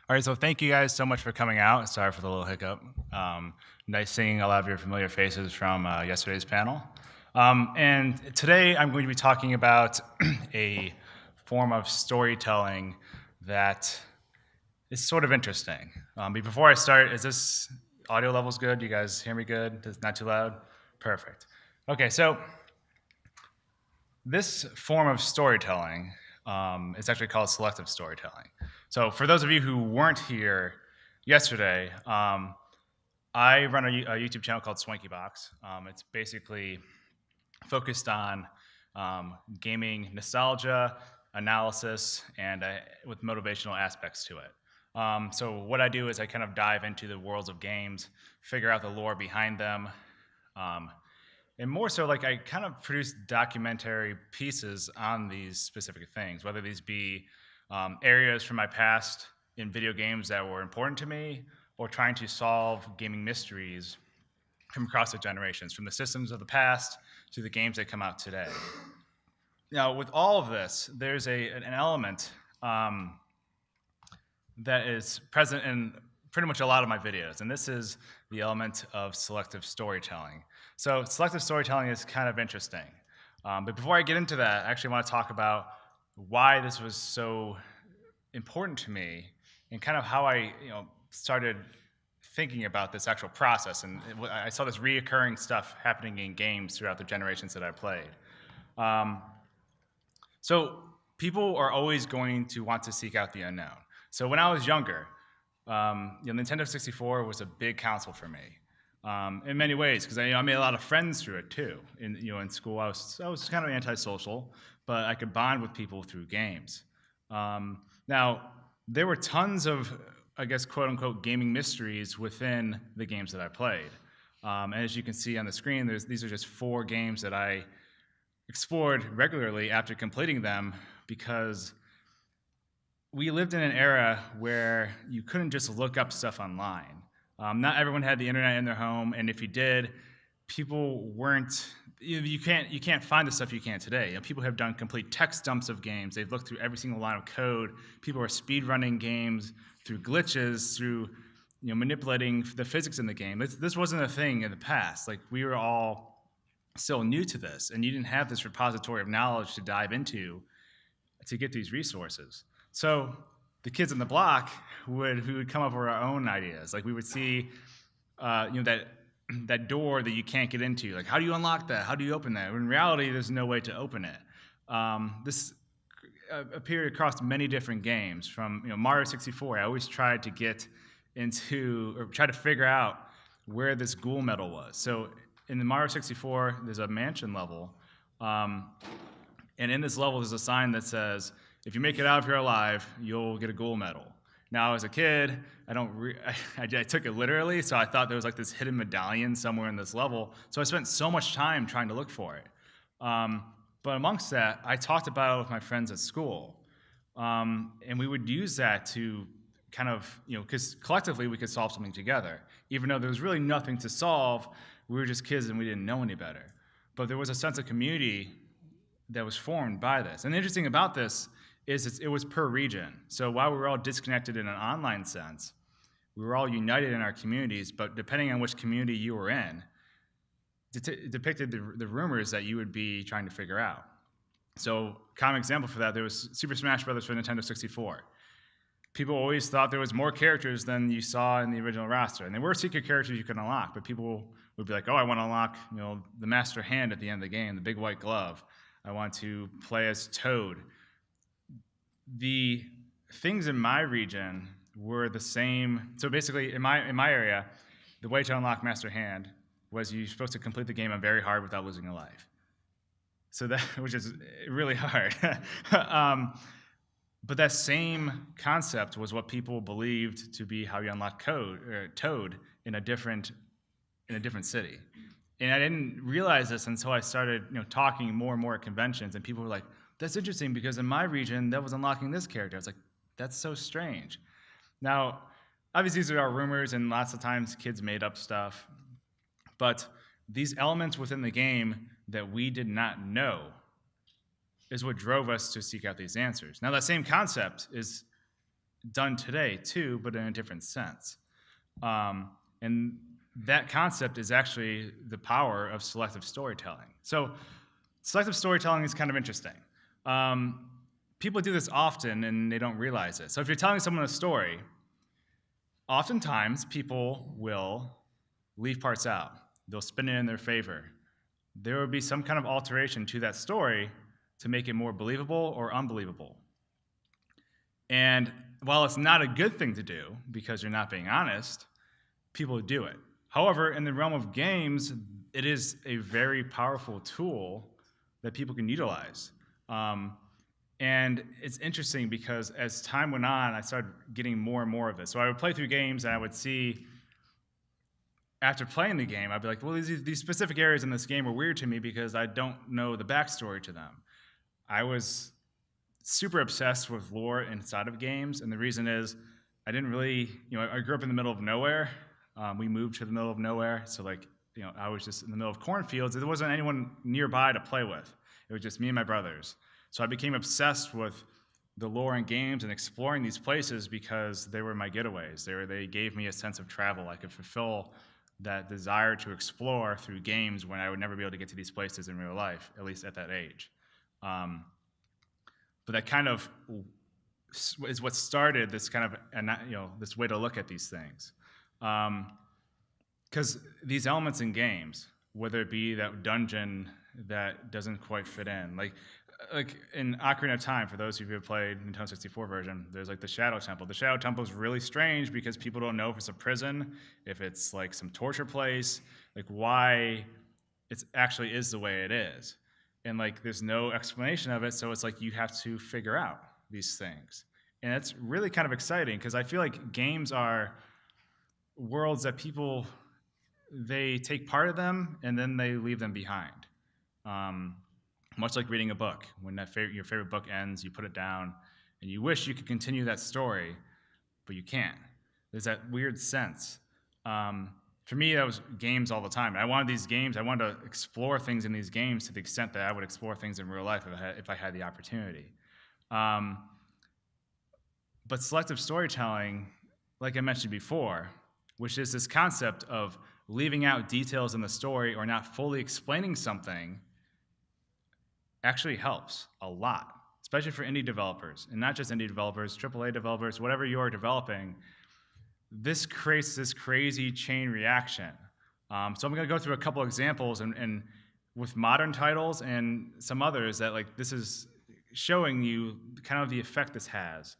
All right, so thank you guys so much for coming out. Sorry for the little hiccup. Nice seeing a lot of your familiar faces from yesterday's panel. And today I'm going to be talking about a form of storytelling that is sort of interesting. But before I start, is this audio levels good? You guys hear me good? It's not too loud? Perfect. Okay, so this form of storytelling is actually called selective storytelling. So for those of you who weren't here yesterday, I run a YouTube channel called SwankyBox. It's basically focused on gaming nostalgia, analysis, and with motivational aspects to it. So what I do is I kind of dive into the worlds of games, figure out the lore behind them, and more so, like, I kind of produce documentary pieces on these specific things, whether these be areas from my past in video games that were important to me, or trying to solve gaming mysteries from across the generations, from the systems of the past to the games that come out today. Now, with all of this, there's an element that is present in pretty much a lot of my videos, and this is the element of selective storytelling. So selective storytelling is kind of interesting. But before I get into that, I actually want to talk about why this was so important to me and kind of how I started thinking about this actual process. And I saw this reoccurring stuff happening in games throughout the generations that I played. So people are always going to want to seek out the unknown. So when I was younger, Nintendo 64 was a big console for me. In many ways, because I made a lot of friends through it too. In school, I was kind of antisocial, but I could bond with people through games. Now, there were tons of, I guess, quote unquote, gaming mysteries within the games that I played. And as you can see on the screen, these are just 4 games that I explored regularly after completing them, because we lived in an era where you couldn't just look up stuff online. Not everyone had the internet in their home, and if you did, people weren't. You can't find the stuff you can today. People have done complete text dumps of games. They've looked through every single line of code. People are speed running games through glitches, through manipulating the physics in the game. This wasn't a thing in the past. Like, we were all still new to this, and you didn't have this repository of knowledge to dive into to get these resources. So the kids on the block would come up with our own ideas. Like, we would see, that door that you can't get into. Like, how do you unlock that? How do you open that? In reality, there's no way to open it. This appeared across many different games. From Mario 64, I always tried to get into, or try to figure out where this ghoul medal was. So in the Mario 64, there's a mansion level, and in this level, there's a sign that says, if you make it out of here alive, you'll get a ghoul medal. Now, as a kid, I took it literally, so I thought there was like this hidden medallion somewhere in this level. So I spent so much time trying to look for it. But amongst that, I talked about it with my friends at school. And we would use that to kind of, because collectively we could solve something together. Even though there was really nothing to solve, we were just kids and we didn't know any better. But there was a sense of community that was formed by this. And the interesting about this is it was per region. So while we were all disconnected in an online sense, we were all united in our communities, but depending on which community you were in, depicted the rumors that you would be trying to figure out. So common example for that, there was Super Smash Bros. For Nintendo 64. People always thought there was more characters than you saw in the original roster. And there were secret characters you could unlock, but people would be like, oh, I want to unlock the Master Hand at the end of the game, the big white glove. I want to play as Toad. The things in my region were the same. So basically, in my area, the way to unlock Master Hand was you're supposed to complete the game on very hard without losing a life. So that, which is really hard. But that same concept was what people believed to be how you unlock Toad in a different city. And I didn't realize this until I started talking more and more at conventions, and people were like, that's interesting, because in my region, that was unlocking this character. I was like, that's so strange. Now, obviously, these are rumors, and lots of times kids made up stuff. But these elements within the game that we did not know is what drove us to seek out these answers. Now, that same concept is done today too, but in a different sense. And that concept is actually the power of selective storytelling. So, selective storytelling is kind of interesting. Um, People do this often and they don't realize it. So, if you're telling someone a story, oftentimes people will leave parts out, they'll spin it in their favor. There will be some kind of alteration to that story to make it more believable or unbelievable. And while it's not a good thing to do because you're not being honest, people do it. However, in the realm of games, it is a very powerful tool that people can utilize. And it's interesting because as time went on, I started getting more and more of this. So I would play through games and I would see, after playing the game, I'd be like, well, these specific areas in this game are weird to me because I don't know the backstory to them. I was super obsessed with lore inside of games, and the reason is I didn't really, I grew up in the middle of nowhere. We moved to the middle of nowhere, so I was just in the middle of cornfields. There wasn't anyone nearby to play with. It was just me and my brothers. So I became obsessed with the lore in games and exploring these places because they were my getaways. They gave me a sense of travel. I could fulfill that desire to explore through games when I would never be able to get to these places in real life, at least at that age. But that kind of is what started this kind of, this way to look at these things. Because these elements in games, whether it be that dungeon that doesn't quite fit in, like in Ocarina of Time, for those of you who have played Nintendo 64 version, there's like the Shadow Temple. The Shadow Temple is really strange because people don't know if it's a prison, if it's like some torture place, like why it actually is the way it is. And like there's no explanation of it, so it's like you have to figure out these things. And it's really kind of exciting because I feel like games are worlds that people, they take part of them and then they leave them behind. Much like reading a book. When your favorite book ends, you put it down and you wish you could continue that story, but you can't. There's that weird sense. For me, that was games all the time. I wanted these games, I wanted to explore things in these games to the extent that I would explore things in real life if I had the opportunity. But selective storytelling, like I mentioned before, which is this concept of leaving out details in the story or not fully explaining something, actually helps a lot, especially for indie developers. And not just indie developers, AAA developers, whatever you're developing, this creates this crazy chain reaction. So I'm going to go through a couple examples and with modern titles and some others that like this is showing you kind of the effect this has,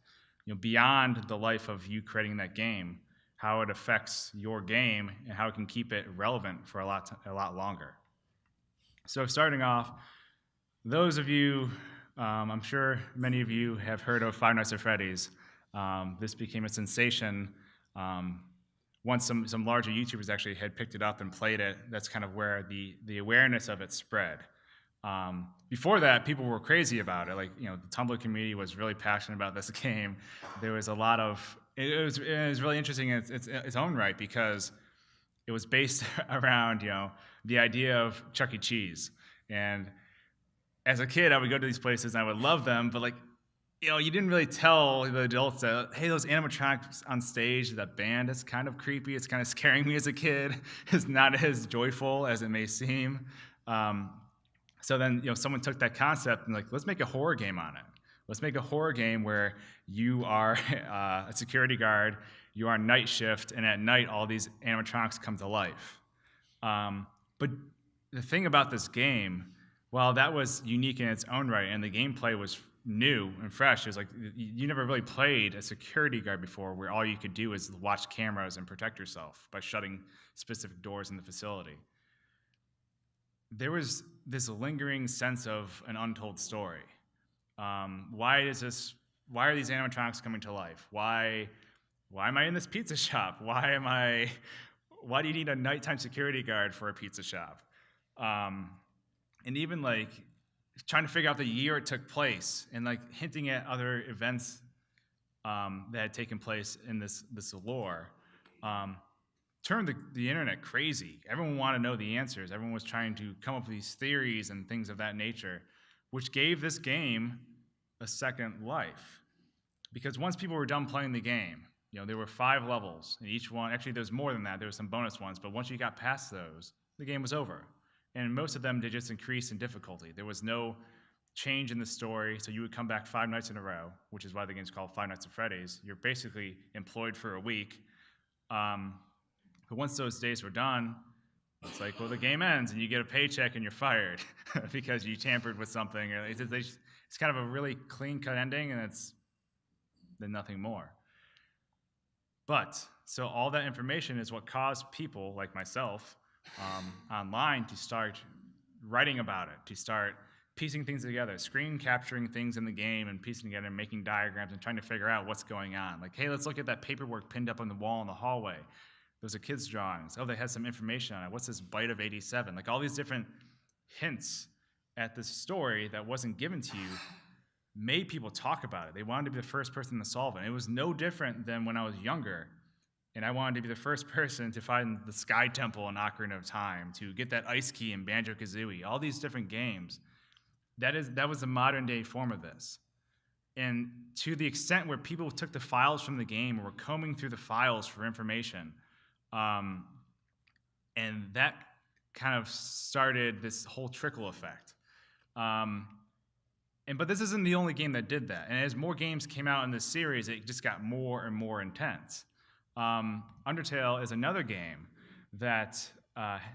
beyond the life of you creating that game, how it affects your game and how it can keep it relevant for a lot longer. So starting off, those of you, I'm sure many of you have heard of Five Nights at Freddy's. This became a sensation once some larger YouTubers actually had picked it up and played it. That's kind of where the awareness of it spread. Before that, people were crazy about it. Like, the Tumblr community was really passionate about this game. There was a lot of, it was really interesting in its own right because it was based around, the idea of Chuck E. Cheese. And as a kid, I would go to these places and I would love them, but you didn't really tell the adults that, hey, those animatronics on stage, that band, it's kind of creepy. It's kind of scaring me as a kid. It's not as joyful as it may seem. So then, someone took that concept and let's make a horror game on it. Let's make a horror game where you are a security guard, you are on night shift, and at night all these animatronics come to life. But the thing about this game, while that was unique in its own right, and the gameplay was new and fresh, it was like you never really played a security guard before where all you could do is watch cameras and protect yourself by shutting specific doors in the facility. There was this lingering sense of an untold story. Why are these animatronics coming to life? Why am I in this pizza shop? Why do you need a nighttime security guard for a pizza shop? And even trying to figure out the year it took place and hinting at other events that had taken place in this lore turned the internet crazy. Everyone wanted to know the answers. Everyone was trying to come up with these theories and things of that nature, which gave this game a second life. because once people were done playing the game, there were 5 levels, and each one, actually there's more than that, there were some bonus ones, but once you got past those, the game was over. And most of them did just increase in difficulty. There was no change in the story, so you would come back 5 nights in a row, which is why the game's called Five Nights at Freddy's. You're basically employed for a week. But once those days were done, it's like, well, the game ends, and you get a paycheck, and you're fired because you tampered with something. It's kind of a really clean-cut ending, and it's then nothing more. But, so all that information is what caused people like myself online to start writing about it, to start piecing things together, screen capturing things in the game and piecing together and making diagrams and trying to figure out what's going on. Like, hey, let's look at that paperwork pinned up on the wall in the hallway. Those are kids' drawings. Oh, they had some information on it. What's this bite of 87? Like, all these different hints at this story that wasn't given to you made people talk about it. They wanted to be the first person to solve it. It was no different than when I was younger, and I wanted to be the first person to find the Sky Temple in Ocarina of Time, to get that ice key in Banjo-Kazooie, all these different games. That was a modern-day form of this. And to the extent where people took the files from the game or were combing through the files for information, and that kind of started this whole trickle effect. But this isn't the only game that did that. And as more games came out in this series, it just got more and more intense. Undertale is another game that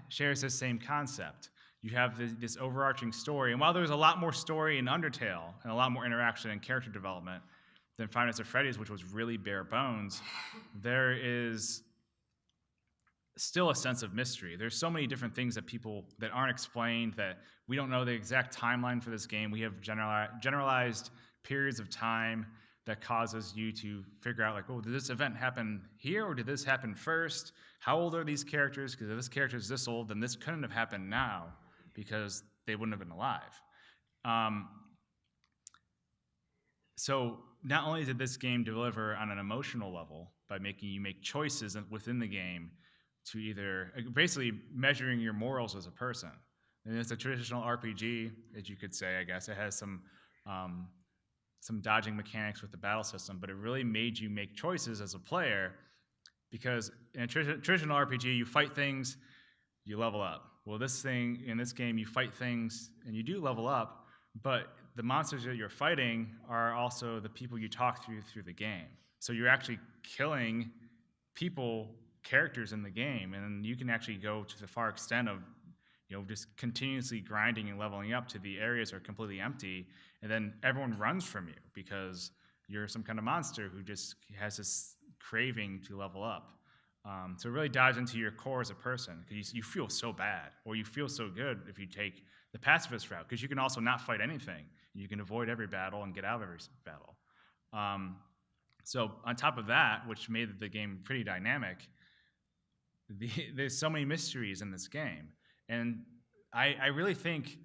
shares this same concept. You have this overarching story, and while there's a lot more story in Undertale and a lot more interaction and character development than Five Nights at Freddy's, which was really bare bones, there is still a sense of mystery. There's so many different things that aren't explained, that we don't know the exact timeline for this game. We have generalized periods of time that causes you to figure out, like, oh, did this event happen here, or did this happen first? How old are these characters? Because if this character is this old, then this couldn't have happened now, because they wouldn't have been alive. So not only did this game deliver on an emotional level by making you make choices within the game to either basically measuring your morals as a person. And it's a traditional RPG, as you could say, I guess. It has some dodging mechanics with the battle system, but it really made you make choices as a player, because in a traditional RPG, you fight things, you level up. Well, in this game, you fight things and you do level up, but the monsters that you're fighting are also the people you talk through the game. So you're actually killing characters in the game, and you can actually go to the far extent of just continuously grinding and leveling up to the areas are completely empty, and then everyone runs from you because you're some kind of monster who just has this craving to level up. So it really dives into your core as a person, because you feel so bad, or you feel so good if you take the pacifist route, because you can also not fight anything. You can avoid every battle and get out of every battle. So on top of that, which made the game pretty dynamic, there's so many mysteries in this game. And I really think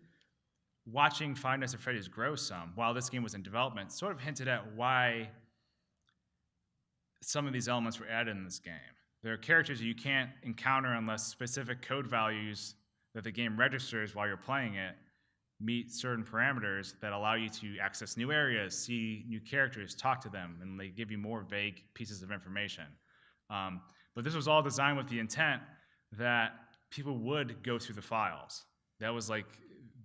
watching Five Nights at Freddy's grow some while this game was in development sort of hinted at why some of these elements were added in this game. There are characters that you can't encounter unless specific code values that the game registers while you're playing it meet certain parameters that allow you to access new areas, see new characters, talk to them, and they give you more vague pieces of information. But this was all designed with the intent that people would go through the files. That was like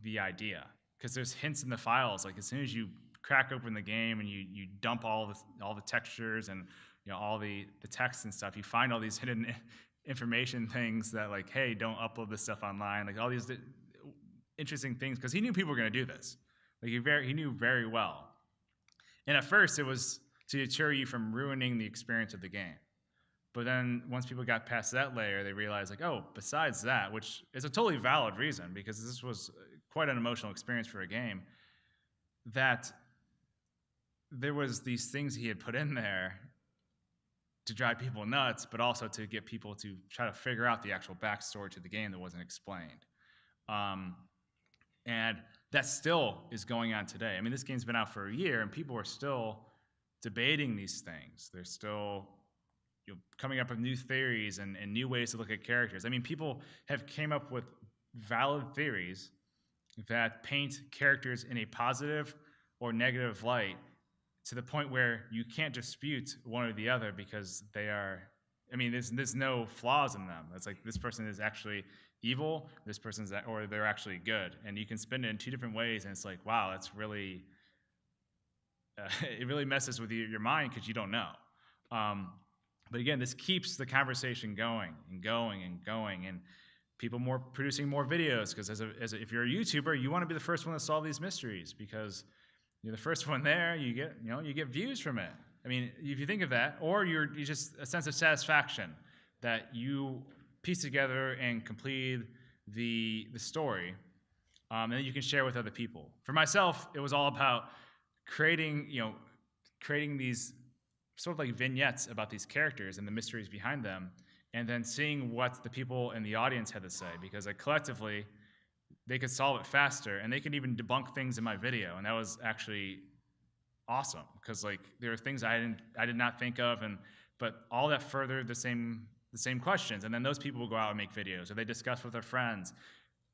the idea, because there's hints in the files. Like, as soon as you crack open the game and you dump all the textures and all the text and stuff, you find all these hidden information things that, like, hey, don't upload this stuff online. Like, all these interesting things, because he knew people were going to do this. Like, he knew very well. And at first, it was to deter you from ruining the experience of the game. But then once people got past that layer, they realized, like, oh, besides that, which is a totally valid reason, because this was quite an emotional experience for a game, that there was these things he had put in there to drive people nuts, but also to get people to try to figure out the actual backstory to the game that wasn't explained. And that still is going on today. I mean, this game's been out for a year, and people are still debating these things. They're still coming up with new theories and new ways to look at characters. I mean, people have came up with valid theories that paint characters in a positive or negative light to the point where you can't dispute one or the other because they are. I mean, there's no flaws in them. It's like this person is actually evil, this person's or they're actually good, and you can spin it in two different ways, and it's like, wow, that's really it really messes with your mind because you don't know. Um, but again, this keeps the conversation going and going and going, and people producing more videos because if you're a YouTuber, you want to be the first one to solve these mysteries because you're the first one there. You get views from it. I mean, if you think of that, or you just a sense of satisfaction that you piece together and complete the story, and then you can share with other people. For myself, it was all about creating these sort of like vignettes about these characters and the mysteries behind them, and then seeing what the people in the audience had to say, because like collectively they could solve it faster and they could even debunk things in my video, and that was actually awesome because like there are things I did not think of, but all that furthered the same questions, and then those people will go out and make videos or they discuss with their friends,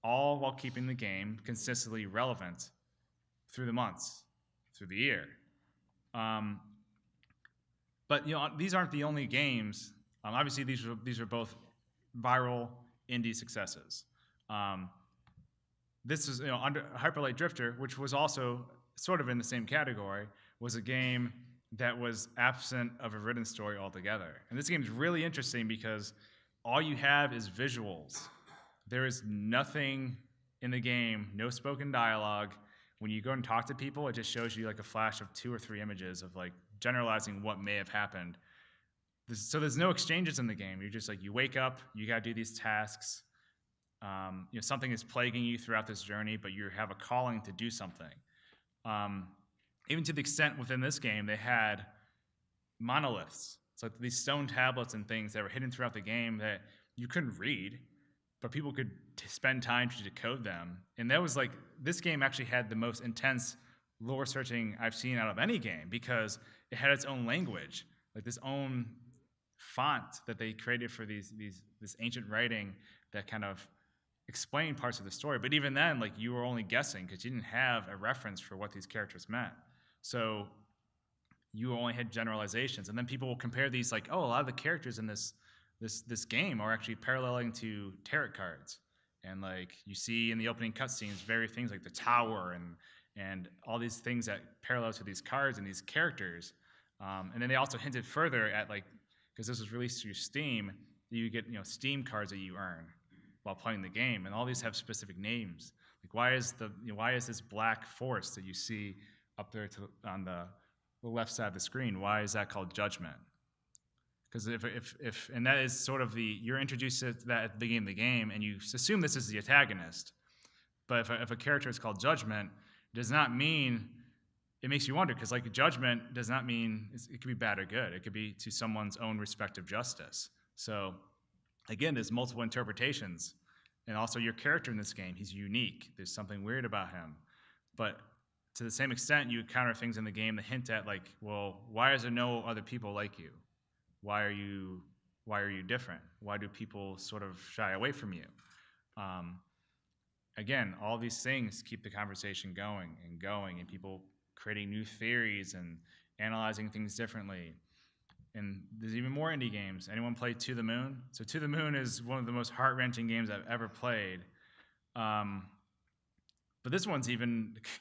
all while keeping the game consistently relevant through the months, through the year. But these aren't the only games. Obviously, these are both viral indie successes. This is under Hyper Light Drifter, which was also sort of in the same category, was a game that was absent of a written story altogether. And this game is really interesting because all you have is visuals. There is nothing in the game, no spoken dialogue. When you go and talk to people, it just shows you like a flash of 2 or 3 images of like generalizing what may have happened. So there's no exchanges in the game. You're just like, you wake up, you got to do these tasks. Something is plaguing you throughout this journey, but you have a calling to do something. Even to the extent within this game, they had monoliths. It's like these stone tablets and things that were hidden throughout the game that you couldn't read, but people could spend time to decode them. And that was like, this game actually had the most intense lore searching I've seen out of any game because it had its own language, like this own font that they created for this ancient writing that kind of explained parts of the story. But even then, like, you were only guessing because you didn't have a reference for what these characters meant. So you only had generalizations, and then people will compare these, like, oh, a lot of the characters in this game are actually paralleling to tarot cards, and like you see in the opening cutscenes, various things like the tower and all these things that parallel to these cards and these characters. And then they also hinted further at, like, because this was released through Steam, you get Steam cards that you earn while playing the game, and all these have specific names. Like, why is this black forest that you see up there on the left side of the screen? Why is that called Judgment? Because if and that is sort of you're introduced to that at the beginning of the game, and you assume this is the antagonist. But if a character is called Judgment, it does not mean. It makes you wonder, because like judgment does not mean it could be bad or good. It could be to someone's own respective justice. So again, there's multiple interpretations. And also your character in this game, he's unique. There's something weird about him. But to the same extent, you encounter things in the game that hint at, like, well, why is there no other people like you? Why are you different? Why do people sort of shy away from you? Again, all these things keep the conversation going, and people creating new theories and analyzing things differently. And there's even more indie games. Anyone play To the Moon? So To the Moon is one of the most heart-wrenching games I've ever played. But this one's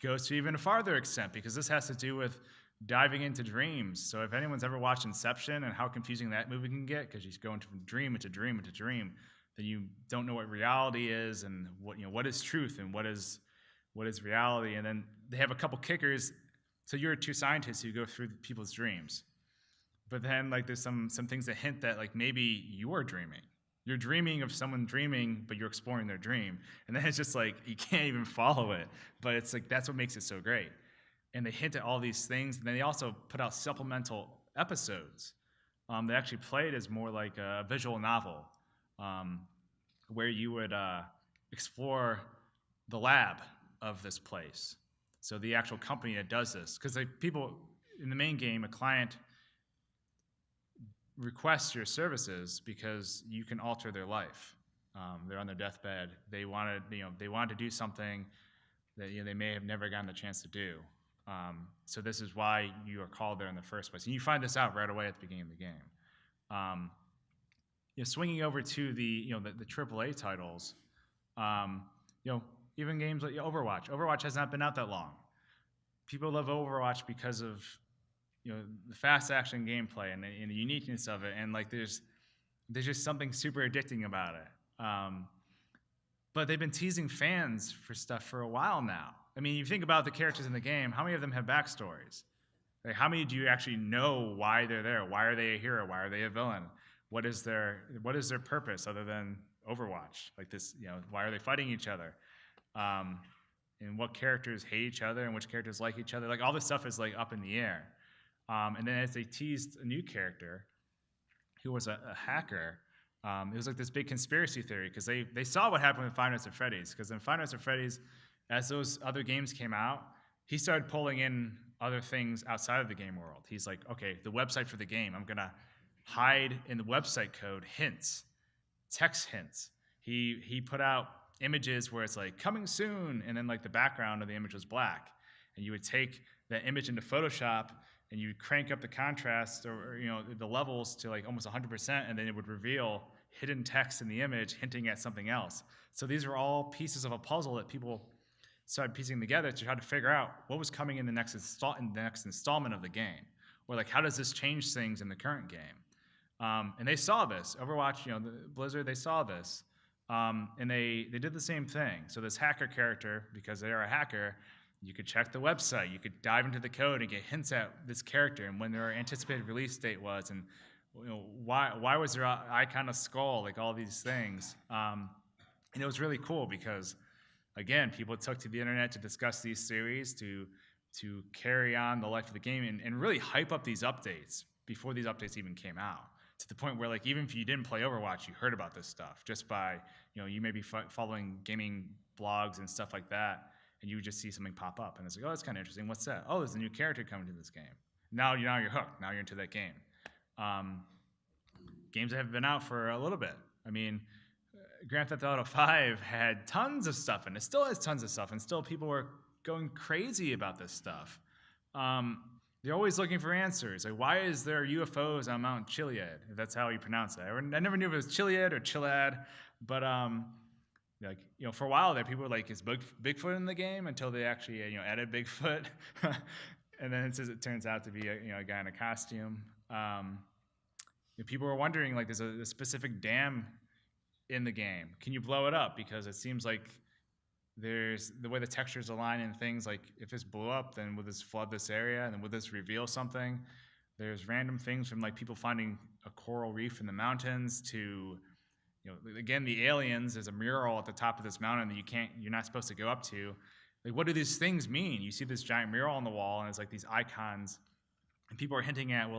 goes to even a farther extent, because this has to do with diving into dreams. So if anyone's ever watched Inception and how confusing that movie can get, because you're going from dream into dream into dream, then you don't know what reality is and what is truth and what is reality. And then they have a couple kickers. So you're 2 scientists who go through people's dreams. But then, like, there's some things that hint that, like, maybe you're dreaming. You're dreaming of someone dreaming, but you're exploring their dream. And then it's just like, you can't even follow it. But it's like, that's what makes it so great. And they hint at all these things. And then they also put out supplemental episodes. They actually played as more like a visual novel, where you would explore the lab of this place. So the actual company that does this, because like people in the main game, a client requests your services because you can alter their life. They're on their deathbed. They wanted to do something that they may have never gotten the chance to do. So this is why you are called there in the first place. And you find this out right away at the beginning of the game. Um, swinging over to the AAA titles, um, even games like Overwatch. Overwatch has not been out that long. People love Overwatch because of the fast action gameplay and the uniqueness of it, and like there's just something super addicting about it. But they've been teasing fans for stuff for a while now. I mean, you think about the characters in the game, how many of them have backstories? Like, how many do you actually know why they're there? Why are they a hero? Why are they a villain? What is their purpose other than Overwatch? Like this, why are they fighting each other? And what characters hate each other and which characters like each other? Like all this stuff is like up in the air. And then as they teased a new character who was a hacker, it was like this big conspiracy theory because they saw what happened with Five Nights at Freddy's. Because in Five Nights at Freddy's, as those other games came out, he started pulling in other things outside of the game world. He's like, okay, the website for the game, I'm gonna hide in the website code hints, text hints. He put out images where it's like coming soon, and then like the background of the image was black, and you would take that image into Photoshop and you crank up the contrast or the levels to like almost 100%, and then it would reveal hidden text in the image hinting at something else. So these are all pieces of a puzzle that people started piecing together to try to figure out what was coming in the next installment of the game, or like how does this change things in the current game. And they saw this. Overwatch, the Blizzard, they saw this, and they did the same thing. So this hacker character, because they're a hacker, you could check the website, you could dive into the code and get hints at this character and when their anticipated release date was, and why was their icon a skull, like all these things. And it was really cool because, again, people took to the internet to discuss these theories, to carry on the life of the game and really hype up these updates before these updates even came out, to the point where like even if you didn't play Overwatch, you heard about this stuff just by you may be following gaming blogs and stuff like that, and you would just see something pop up and it's like, oh, that's kind of interesting, what's that? Oh, there's a new character coming to this game. Now you're hooked. Now you're into that game. Games that have been out for a little bit. I mean, Grand Theft Auto 5 had tons of stuff, and it still has tons of stuff, and still people were going crazy about this stuff. They're always looking for answers. Like, why is there UFOs on Mount Chiliad? If that's how you pronounce it. I never knew if it was Chiliad or Chilad, but for a while there, people were like, is Bigfoot in the game? Until they actually added Bigfoot, and then it turns out to be a guy in a costume. People were wondering, like, there's a specific dam in the game. Can you blow it up? Because it seems like there's the way the textures align and things, like if this blew up, then would this flood this area, and then would this reveal something? There's random things from like people finding a coral reef in the mountains to, again, the aliens. There's a mural at the top of this mountain that you're not supposed to go up to. Like, what do these things mean? You see this giant mural on the wall, and it's like these icons, and people are hinting at,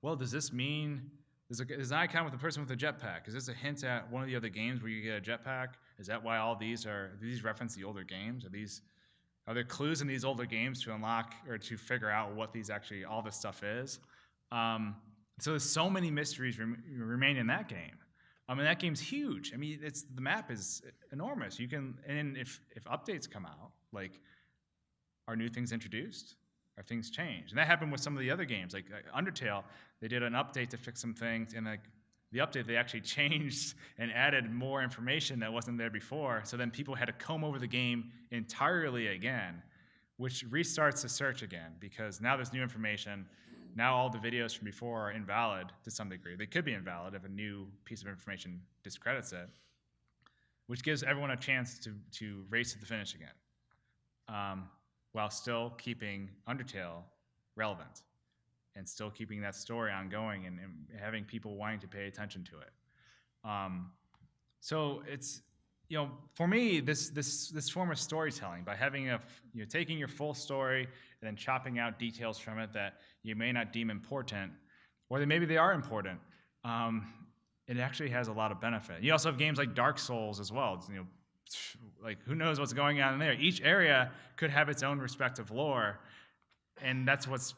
well, does this mean there's an icon with a person with a jetpack? Is this a hint at one of the other games where you get a jetpack? Is that why all these reference the older games? Are there clues in these older games to unlock or to figure out what all this stuff is? So there's so many mysteries remain in that game. And that game's huge. I mean, the map is enormous. And if updates come out, like, are new things introduced? Are things changed? And that happened with some of the other games, like Undertale. They did an update to fix some things, and like the update, they actually changed and added more information that wasn't there before. So then people had to comb over the game entirely again, which restarts the search again, because now there's new information. Now all the videos from before are invalid to some degree. They could be invalid if a new piece of information discredits it, which gives everyone a chance to race to the finish again, while still keeping Undertale relevant and still keeping that story ongoing and having people wanting to pay attention to it. So it's, for me, this form of storytelling, by having taking your full story and then chopping out details from it that you may not deem important, or that maybe they are important, it actually has a lot of benefit. You also have games like Dark Souls as well. It's, like, who knows what's going on in there? Each area could have its own respective lore, and that's what's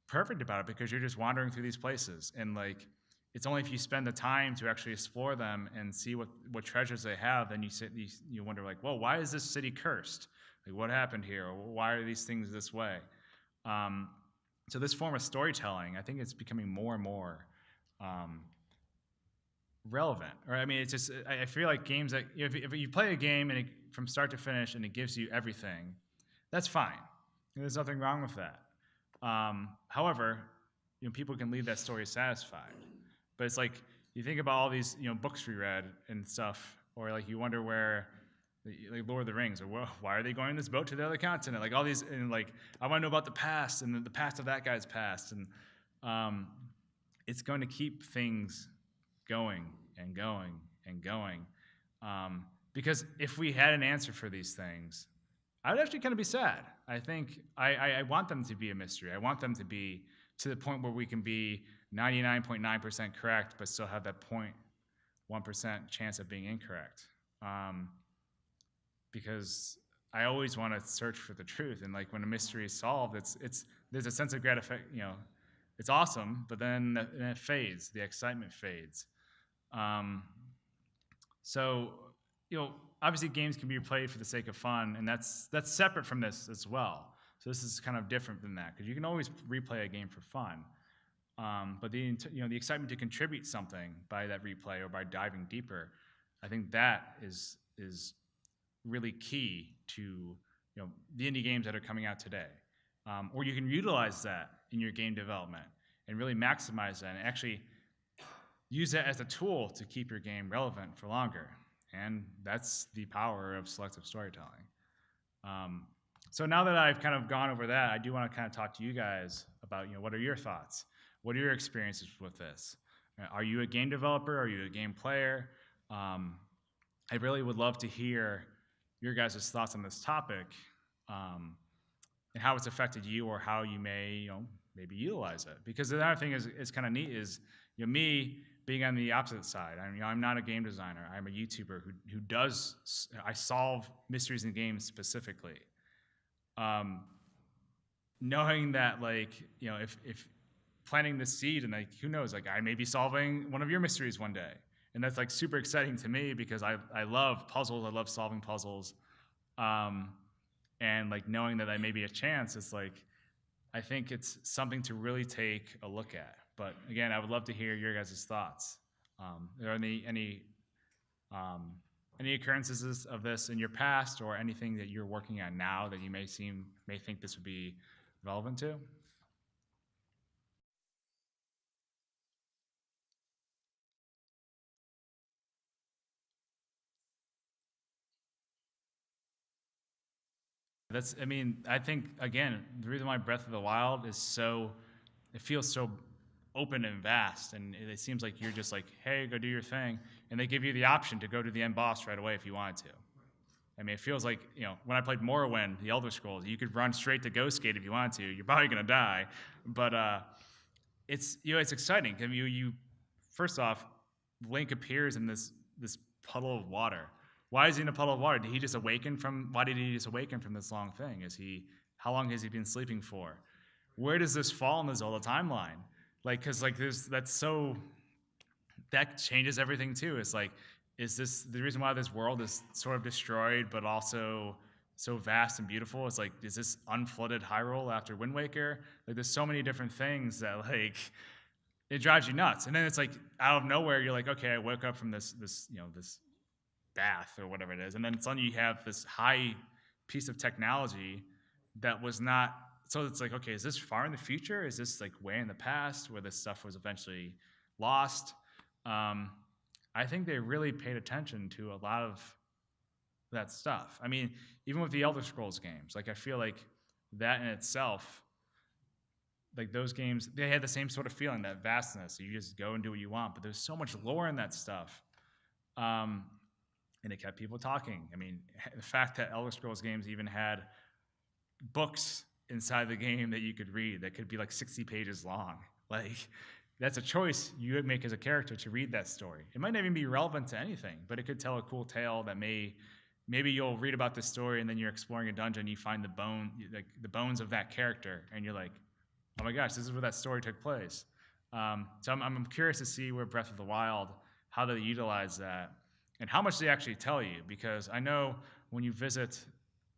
perfect about it, because you're just wandering through these places, and like, it's only if you spend the time to actually explore them and see what treasures they have, then you wonder, like, well, why is this city cursed? Like, what happened here? Or why are these things this way? So this form of storytelling, I think it's becoming more and more um, relevant. Or I mean, it's just I feel like games that if you play a game and from start to finish and it gives you everything, that's fine. There's nothing wrong with that. However, people can leave that story satisfied. But it's like you think about all these books we read and stuff, or like you wonder where like Lord of the Rings, or why are they going on this boat to the other continent? Like all these, and like I want to know about the past and the past of that guy's past, and um, it's going to keep things going and going and going. Because if we had an answer for these things, I would actually kind of be sad. I think I want them to be a mystery. I want them to be to the point where we can be 99.9% correct, but still have that 0.1% chance of being incorrect. Because I always want to search for the truth, and like when a mystery is solved, it's there's a sense of gratification. It's awesome, but then it fades. The excitement fades. So, obviously games can be played for the sake of fun, and that's separate from this as well. So this is kind of different than that, because you can always replay a game for fun. But the excitement to contribute something by that replay or by diving deeper, I think that is really key to the indie games that are coming out today. Or you can utilize that in your game development and really maximize that and actually use that as a tool to keep your game relevant for longer. And that's the power of selective storytelling. So now that I've kind of gone over that, I do want to kind of talk to you guys about, what are your thoughts? What are your experiences with this? Are you a game developer? Are you a game player? I really would love to hear your guys' thoughts on this topic, and how it's affected you, or how you may, maybe utilize it. Because the other thing is kind of neat is, me being on the opposite side. I'm not a game designer. I'm a YouTuber who does, I solve mysteries in games specifically. Knowing that, like, if planting this seed, and like, who knows, like I may be solving one of your mysteries one day. And that's like super exciting to me, because I love puzzles. I love solving puzzles. And like knowing that I may be a chance, it's like, I think it's something to really take a look at. But again, I would love to hear your guys' thoughts. Are there any occurrences of this in your past, or anything that you're working on now that you may think this would be relevant to? I think, again, the reason why Breath of the Wild is it feels so open and vast, and it seems like you're just like, hey, go do your thing, and they give you the option to go to the end boss right away if you wanted to. I mean, it feels like, when I played Morrowind, the Elder Scrolls, you could run straight to Ghost Gate if you wanted to. You're probably gonna die, but it's it's exciting. I mean, you first off, Link appears in this puddle of water. Why is he in a puddle of water? Did he just awaken from? Why did he just awaken from this long thing? How long has he been sleeping for? Where does this fall in the Zelda timeline? Like, because like that changes everything too. It's like, is this the reason why this world is sort of destroyed, but also so vast and beautiful? It's like, is this unflooded Hyrule after Wind Waker? Like, there's so many different things that like it drives you nuts. And then it's like out of nowhere, you're like, okay, I woke up from this bath or whatever it is, and then suddenly you have this high piece of technology that was not. So it's like, okay, is this far in the future? Is this like way in the past where this stuff was eventually lost? I think they really paid attention to a lot of that stuff. I mean, even with the Elder Scrolls games, like I feel like that in itself, like those games, they had the same sort of feeling, that vastness. You just go and do what you want, but there's so much lore in that stuff. And it kept people talking. I mean, the fact that Elder Scrolls games even had books inside the game that you could read that could be like 60 pages long. Like, that's a choice you would make as a character to read that story. It might not even be relevant to anything, but it could tell a cool tale that maybe you'll read about this story, and then you're exploring a dungeon, you find the bones of that character, and you're like, oh my gosh, this is where that story took place. So I'm curious to see where Breath of the Wild, how they utilize that, and how much they actually tell you, because I know when you visit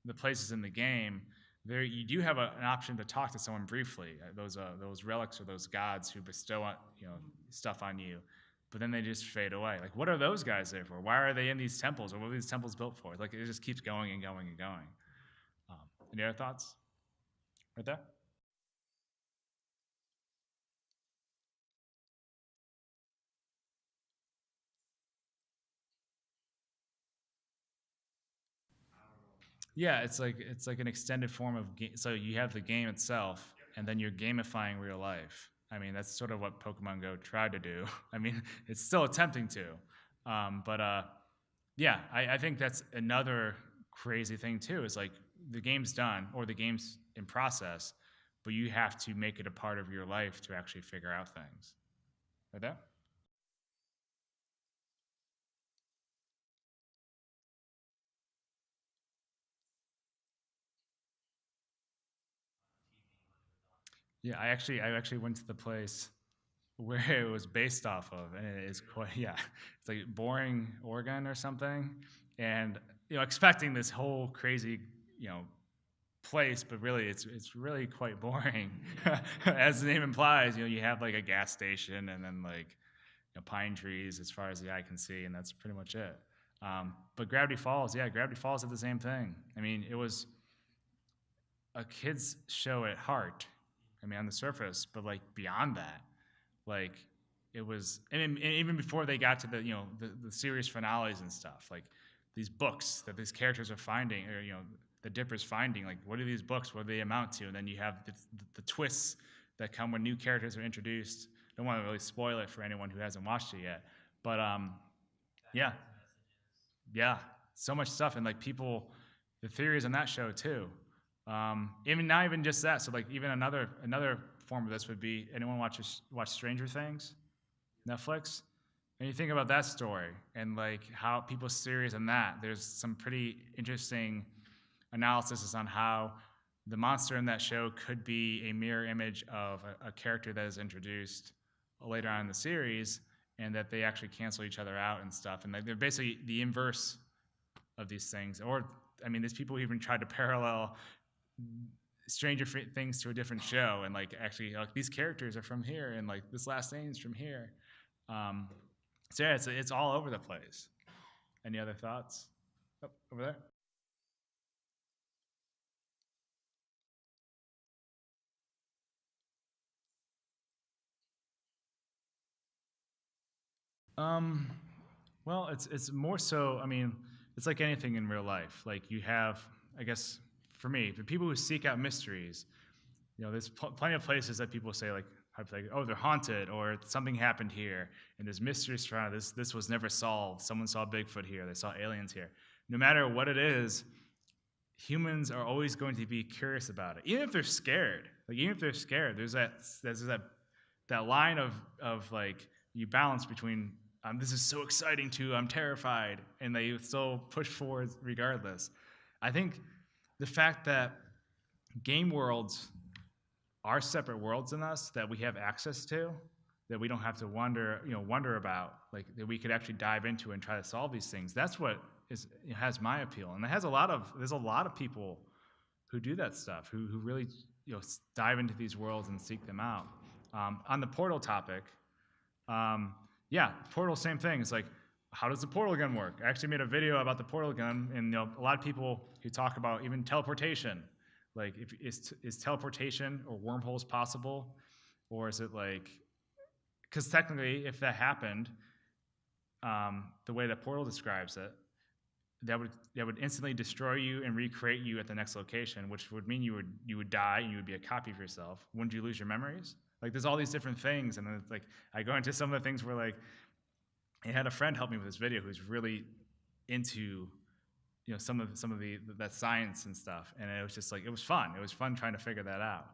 the places in the game, there you do have an option to talk to someone briefly. Those relics or those gods who bestow stuff on you, but then they just fade away. Like, what are those guys there for? Why are they in these temples? Or what are these temples built for? Like, it just keeps going and going and going. Um, any other thoughts? Right there. Yeah, it's like an extended form of so you have the game itself, and then you're gamifying real life. I mean, that's sort of what Pokemon Go tried to do. I mean, it's still attempting to, but yeah, I think that's another crazy thing too. Is like the game's done or the game's in process, but you have to make it a part of your life to actually figure out things. Right there. Yeah, I actually went to the place where it was based off of, and it is quite yeah, it's like boring Oregon or something, and expecting this whole crazy you know place, but really it's really quite boring, as the name implies. You have like a gas station and then like pine trees as far as the eye can see, and that's pretty much it. But Gravity Falls, yeah, Gravity Falls did the same thing. I mean, it was a kids show at heart. I mean, on the surface, but like beyond that, like it was, and even before they got to the series finales and stuff, like these books that these characters are finding, or the Dipper's finding, like what are these books? What do they amount to? And then you have the twists that come when new characters are introduced. Don't want to really spoil it for anyone who hasn't watched it yet, but yeah, yeah, so much stuff, and like people, the theories on that show too. Even not even just that. So like even another form of this would be anyone watch Stranger Things, Netflix, and you think about that story and like how people's theories on that. There's some pretty interesting analysis on how the monster in that show could be a mirror image of a character that is introduced later on in the series, and that they actually cancel each other out and stuff, and they're basically the inverse of these things. Or I mean, there's people who even tried to parallel Things to a different show, and like actually like these characters are from here, and like this last name's from here. Um, so yeah, it's all over the place. Any other thoughts? Oh, over there. Um, well, it's more so. I mean, it's like anything in real life. Like you have, I guess, for me, the people who seek out mysteries, there's plenty of places that people say like, oh, they're haunted, or something happened here, and there's mysteries surrounding this. This was never solved. Someone saw Bigfoot here. They saw aliens here. No matter what it is, humans are always going to be curious about it, even if they're scared. Like even if they're scared, there's that line of like you balance between this is so exciting to I'm terrified, and they still push forward regardless. I think the fact that game worlds are separate worlds in us that we have access to, that we don't have to wonder about, like that we could actually dive into and try to solve these things. That's what has my appeal, and there's a lot of people who do that stuff, who really dive into these worlds and seek them out. On the portal topic, um, yeah, portal, same thing. It's like, how does the portal gun work? I actually made a video about the portal gun, and a lot of people who talk about even teleportation. Like, is teleportation or wormholes possible, or is it like? Because technically, if that happened, the way that Portal describes it, that would instantly destroy you and recreate you at the next location, which would mean you would die and you would be a copy of yourself. Wouldn't you lose your memories? Like there's all these different things, and then it's like I go into some of the things where like I had a friend help me with this video who's really into some of the that science and stuff, and it was just like it was fun. It was fun trying to figure that out.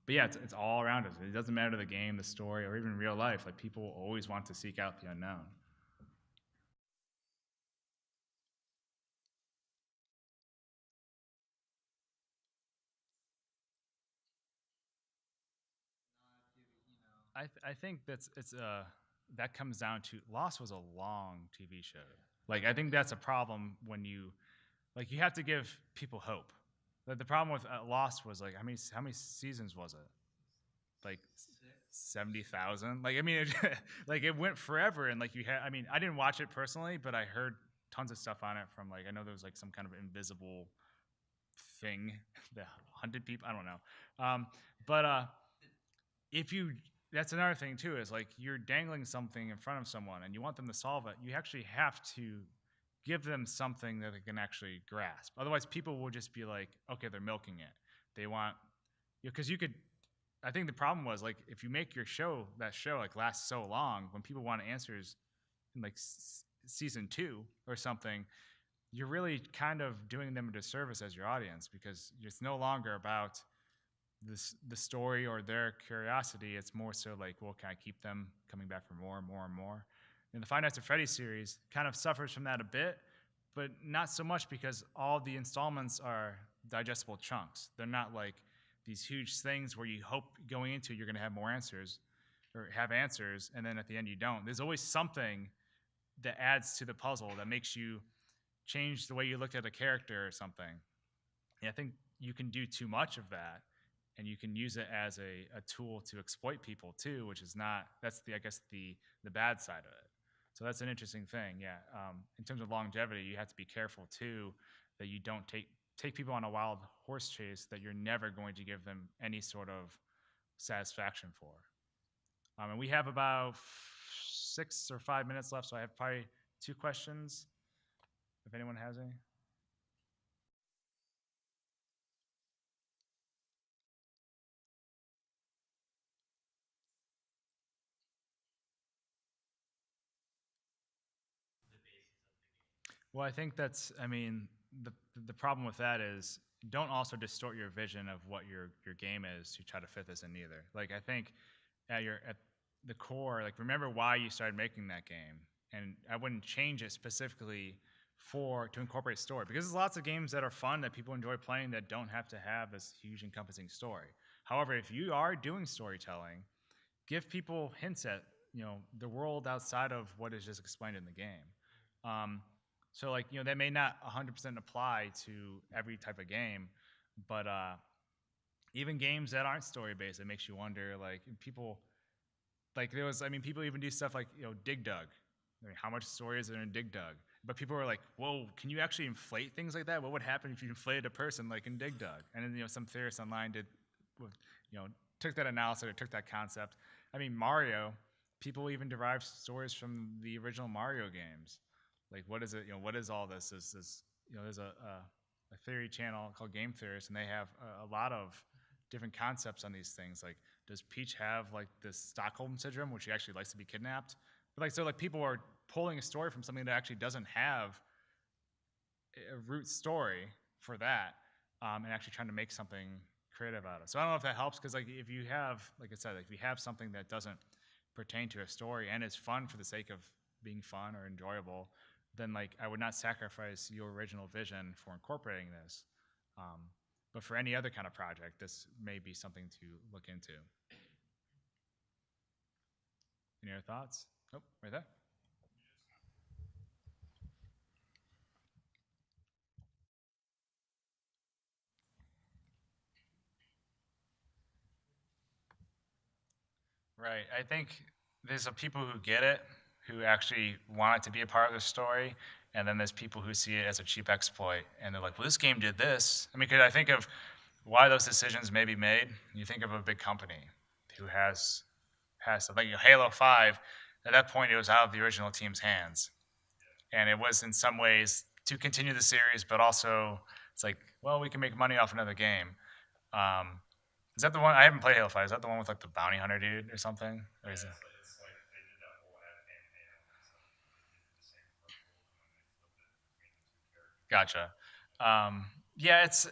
But yeah, it's all around us. It doesn't matter the game, the story, or even real life. Like people always want to seek out the unknown. I think that comes down to Lost was a long TV show. Like I think that's a problem when you have to give people hope. The problem with Lost was like how many seasons was it? Like 70,000. Like I mean, like it went forever, and like you had. I mean, I didn't watch it personally, but I heard tons of stuff on it from like I know there was like some kind of invisible thing that hunted people. I don't know, but if you that's another thing too is like you're dangling something in front of someone and you want them to solve it. You actually have to give them something that they can actually grasp. Otherwise, people will just be like, okay, they're milking it. They want, because you could. I think the problem was like if you make your show like last so long, when people want answers in like season 2 or something, you're really kind of doing them a disservice as your audience because it's no longer about the story or their curiosity. It's more so like, well, can I keep them coming back for more and more and more? And the Five Nights at Freddy's series kind of suffers from that a bit, but not so much because all the installments are digestible chunks. They're not like these huge things where you hope going into you're going to have more answers or have answers, and then at the end you don't. There's always something that adds to the puzzle that makes you change the way you look at a character or something. And I think you can do too much of that, and you can use it as a tool to exploit people too, which is not. That's the I guess the bad side of it. So that's an interesting thing. Yeah. In terms of longevity, you have to be careful too that you don't take people on a wild horse chase that you're never going to give them any sort of satisfaction for. And we have about 6 or 5 minutes left, so I have probably 2 questions. If anyone has any. Well, I think that's. I mean, the problem with that is don't also distort your vision of what your game is to try to fit this in either. Like I think at the core, like remember why you started making that game, and I wouldn't change it specifically for to incorporate story because there's lots of games that are fun that people enjoy playing that don't have to have this huge encompassing story. However, if you are doing storytelling, give people hints at the world outside of what is just explained in the game. Um, so like that may not 100% apply to every type of game, but even games that aren't story based, it makes you wonder like people like there was I mean people even do stuff like Dig Dug. I mean, how much story is there in Dig Dug? But people were like, "Whoa, can you actually inflate things like that? What would happen if you inflated a person like in Dig Dug?" And then some theorists online did, you know, took that analysis or took that concept. I mean, Mario. People even derive stories from the original Mario games. Like, what is it? What is all this? There's a theory channel called Game Theorists, and they have a lot of different concepts on these things. Like, does Peach have like this Stockholm syndrome, which she actually likes to be kidnapped? But like, so like people are pulling a story from something that actually doesn't have a root story for that, and actually trying to make something creative out of it. So I don't know if that helps because like if you have, like I said, like if you have something that doesn't pertain to a story and is fun for the sake of being fun or enjoyable, then like I would not sacrifice your original vision for incorporating this. Um, but for any other kind of project, this may be something to look into. Any other thoughts? Oh, right there. Right. I think there's some people who get it, who actually want it to be a part of the story, and then there's people who see it as a cheap exploit, and they're like, "Well, this game did this." I mean, because I think of why those decisions may be made. You think of a big company who has something. Halo 5. At that point, it was out of the original team's hands, and it was in some ways to continue the series, but also it's like, well, we can make money off another game. Um, is that the one? I haven't played Halo 5. Is that the one with like the bounty hunter dude or something? Or is it? Gotcha. Yeah, it's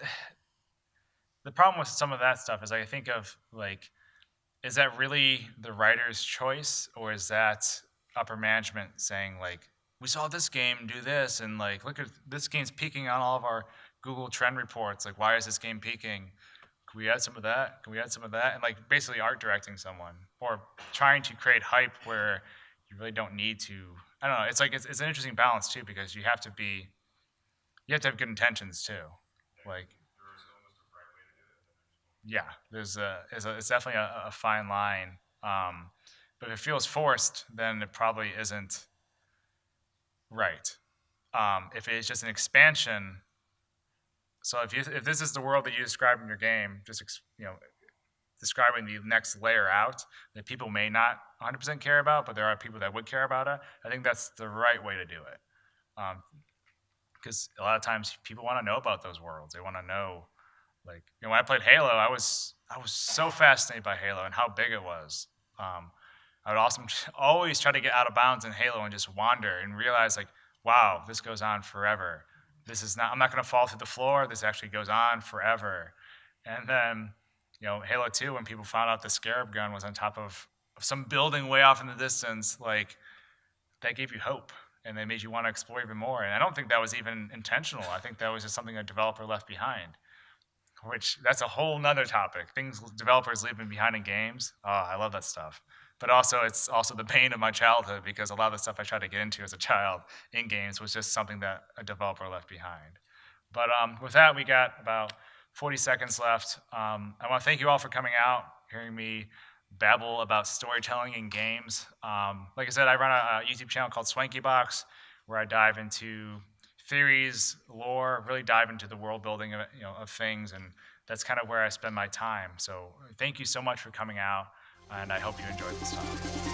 the problem with some of that stuff is I think of like, is that really the writer's choice, or is that upper management saying like, we saw this game do this, and like, look at this game's peaking on all of our Google trend reports. Like, why is this game peaking? Can we add some of that? Can we add some of that? And like basically art directing someone or trying to create hype where you really don't need to. I don't know. It's like it's an interesting balance too because you have to have good intentions too. Like Yeah, it's definitely a fine line. But if it feels forced, then it probably isn't right. If it's just an expansion, so if this is the world that you describe in your game, just describing the next layer out that people may not 100% care about, but there are people that would care about it. I think that's the right way to do it, because a lot of times people want to know about those worlds. They want to know, like, when I played Halo, I was so fascinated by Halo and how big it was. I would also always try to get out of bounds in Halo and just wander and realize, like, wow, this goes on forever. I'm not going to fall through the floor. This actually goes on forever. And then, Halo 2, when people found out the Scarab gun was on top of some building way off in the distance, like, that gave you hope and they made you want to explore even more. And I don't think that was even intentional. I think that was just something a developer left behind, which that's a whole nother topic. Things developers leaving behind in games. Oh, I love that stuff. But also, it's also the bane of my childhood because a lot of the stuff I tried to get into as a child in games was just something that a developer left behind. But with that, we got about 40 seconds left. I want to thank you all for coming out, hearing me babble about storytelling in games. Like I said, I run a YouTube channel called SwankyBox, where I dive into theories, lore, really dive into the world building of things, and that's kind of where I spend my time. So thank you so much for coming out, and I hope you enjoyed this talk.